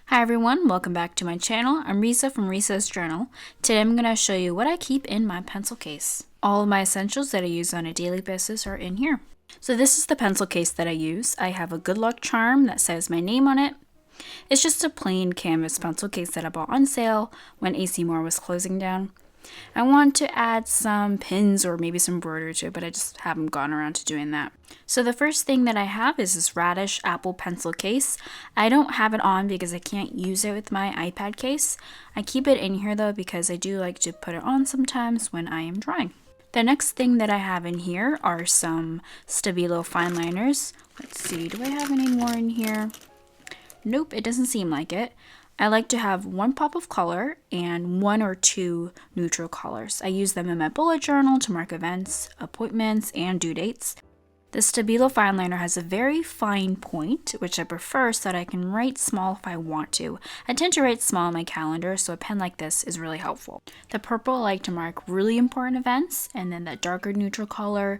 Hi everyone, welcome back to my channel. I'm Risa from Risa's Journal. Today I'm going to show you what I keep in my pencil case. All of my essentials that I use on a daily basis are in here. So this is the pencil case that I use. I have a good luck charm that says my name on it. It's just a plain canvas pencil case that I bought on sale when AC Moore was closing down. I want to add some pins or maybe some embroidery to it, but I just haven't gotten around to doing that. So the first thing that I have is this radish apple pencil case. I don't have it on because I can't use it with my iPad case. I keep it in here though because I do like to put it on sometimes when I am drawing. The next thing that I have in here are some Stabilo fineliners. Let's see, do I have any more in here? Nope, it doesn't seem like it. I like to have one pop of color and one or two neutral colors. I use them in my bullet journal to mark events, appointments, and due dates. The Stabilo fineliner has a very fine point, which I prefer so that I can write small if I want to. I tend to write small in my calendar, so a pen like this is really helpful. The purple I like to mark really important events, and then that darker neutral color,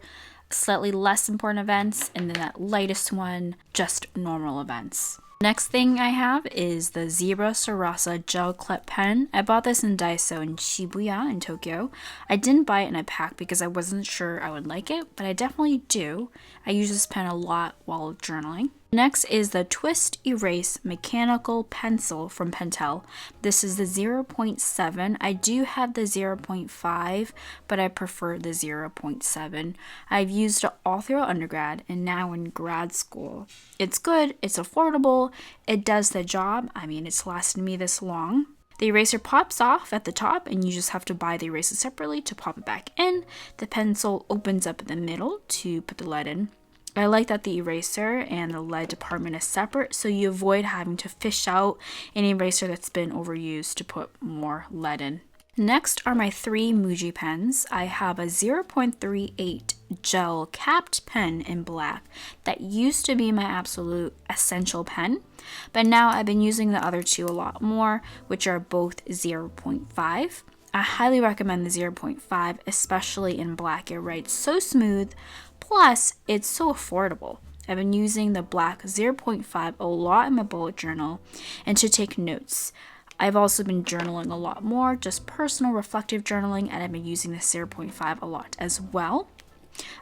slightly less important events, and then that lightest one, just normal events. Next thing I have is the Zebra Sarasa gel clip pen. I bought this in Daiso in Shibuya in Tokyo. I didn't buy it in a pack because I wasn't sure I would like it, but I definitely do. I use this pen a lot while journaling. Next is the Twist Erase Mechanical Pencil from Pentel. This is the 0.7. I do have the 0.5, but I prefer the 0.7. I've used it all through undergrad and now in grad school. It's good, it's affordable, it does the job. I mean, it's lasted me this long. The eraser pops off at the top and you just have to buy the eraser separately to pop it back in. The pencil opens up in the middle to put the lead in. I like that the eraser and the lead department is separate so you avoid having to fish out an eraser that's been overused to put more lead in. Next are my three Muji pens. I have a 0.38 gel capped pen in black that used to be my absolute essential pen, but now I've been using the other two a lot more, which are both 0.5. I highly recommend the 0.5, especially in black. It writes so smooth, plus it's so affordable. I've been using the black 0.5 a lot in my bullet journal and to take notes. I've also been journaling a lot more, just personal reflective journaling, and I've been using the 0.5 a lot as well.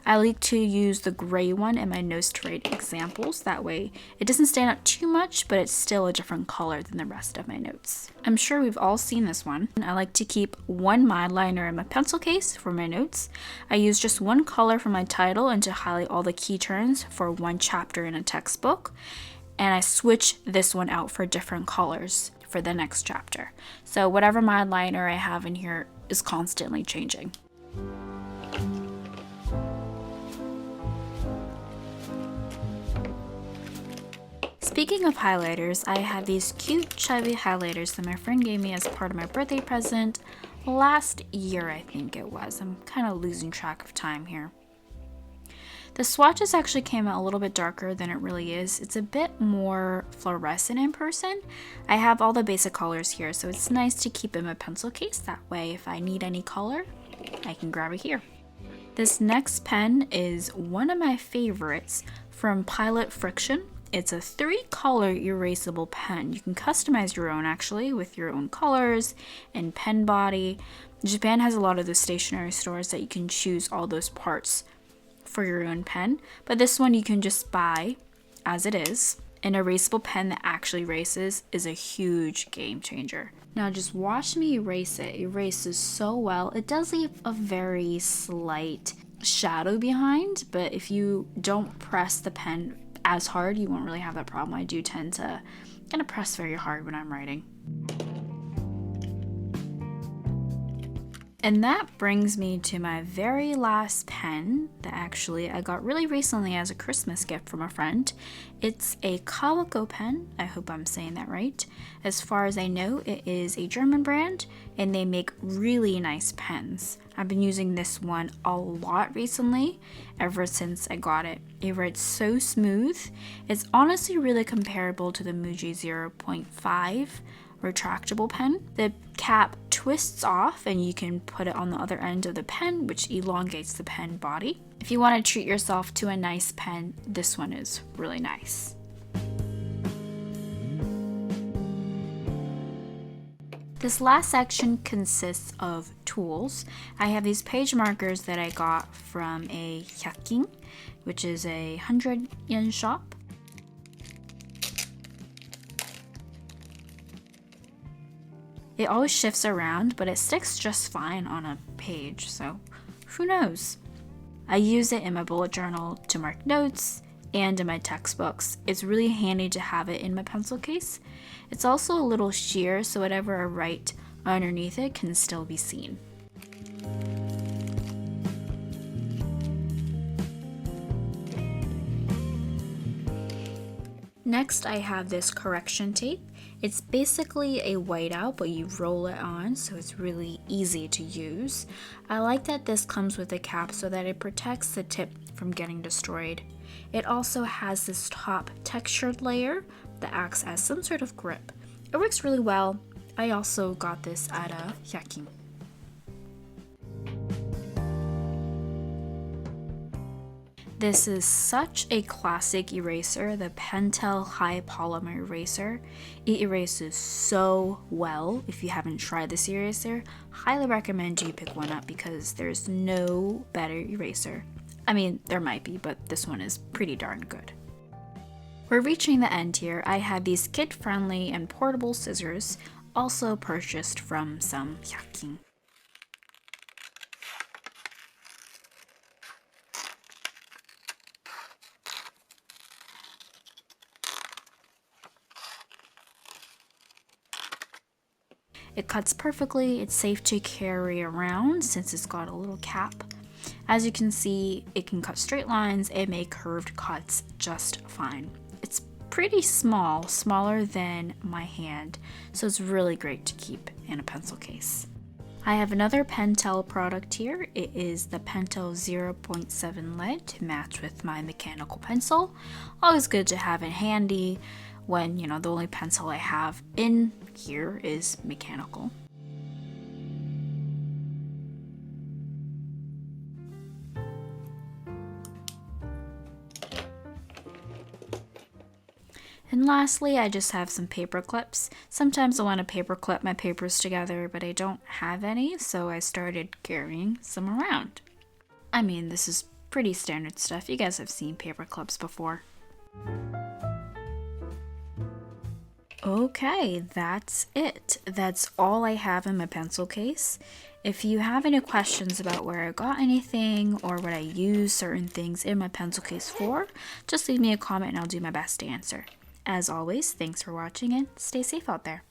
I like to use the gray one in my notes to write examples. That way it doesn't stand out too much, but it's still a different color than the rest of my notes. I'm sure we've all seen this one. I like to keep one mildliner in my pencil case for my notes. I use just one color for my title and to highlight all the key terms for one chapter in a textbook. And I switch this one out for different colors for the next chapter. So whatever mildliner I have in here is constantly changing. Speaking of highlighters, I have these cute chubby highlighters that my friend gave me as part of my birthday present last year, I think it was. I'm kind of losing track of time here. The swatches actually came out a little bit darker than it really is. It's a bit more fluorescent in person. I have all the basic colors here, so it's nice to keep in my pencil case. That way, if I need any color, I can grab it here. This next pen is one of my favorites from Pilot Frixion. It's a 3-color erasable pen. You can customize your own actually with your own colors and pen body. Japan has a lot of those stationery stores that you can choose all those parts for your own pen, but this one you can just buy as it is. An erasable pen that actually erases is a huge game changer. Now just watch me erase it. It erases so well. It does leave a very slight shadow behind, but if you don't press the pen as hard, you won't really have that problem. I do tend to kind of press very hard when I'm writing. And that brings me to my very last pen that actually I got really recently as a Christmas gift from a friend. It's a Kaweco pen. I hope I'm saying that right. As far as I know, it is a German brand and they make really nice pens. I've been using this one a lot recently, ever since I got it. It writes so smooth. It's honestly really comparable to the Muji 0.5 retractable pen. The cap twists off and you can put it on the other end of the pen, which elongates the pen body. If you want to treat yourself to a nice pen, this one is really nice. This last section consists of tools. I have these page markers that I got from a 100均, which is a 100-yen shop. It always shifts around, but it sticks just fine on a page, so who knows? I use it in my bullet journal to mark notes and in my textbooks. It's really handy to have it in my pencil case. It's also a little sheer, so whatever I write underneath it can still be seen. Next, I have this correction tape. It's basically a whiteout, but you roll it on, so it's really easy to use. I like that this comes with a cap so that it protects the tip from getting destroyed. It also has this top textured layer that acts as some sort of grip. It works really well. I also got this at a 100均. This is such a classic eraser, the Pentel High Polymer Eraser. It erases so well. If you haven't tried this eraser, highly recommend you pick one up because there's no better eraser. I mean, there might be, but this one is pretty darn good. We're reaching the end here. I have these kid-friendly and portable scissors, also purchased from some 100均. It cuts perfectly, it's safe to carry around since it's got a little cap. As you can see, it can cut straight lines and make curved cuts just fine. It's pretty small, smaller than my hand, so it's really great to keep in a pencil case. I have another Pentel product here. It is the Pentel 0.7 lead to match with my mechanical pencil. Always good to have it handy when, the only pencil I have in here is mechanical. And lastly, I just have some paper clips. Sometimes I want to paper clip my papers together, but I don't have any, so I started carrying some around. I mean, this is pretty standard stuff. You guys have seen paper clips before. Okay, that's it. That's all I have in my pencil case. If you have any questions about where I got anything or what I use certain things in my pencil case for, just leave me a comment and I'll do my best to answer. As always, thanks for watching and stay safe out there.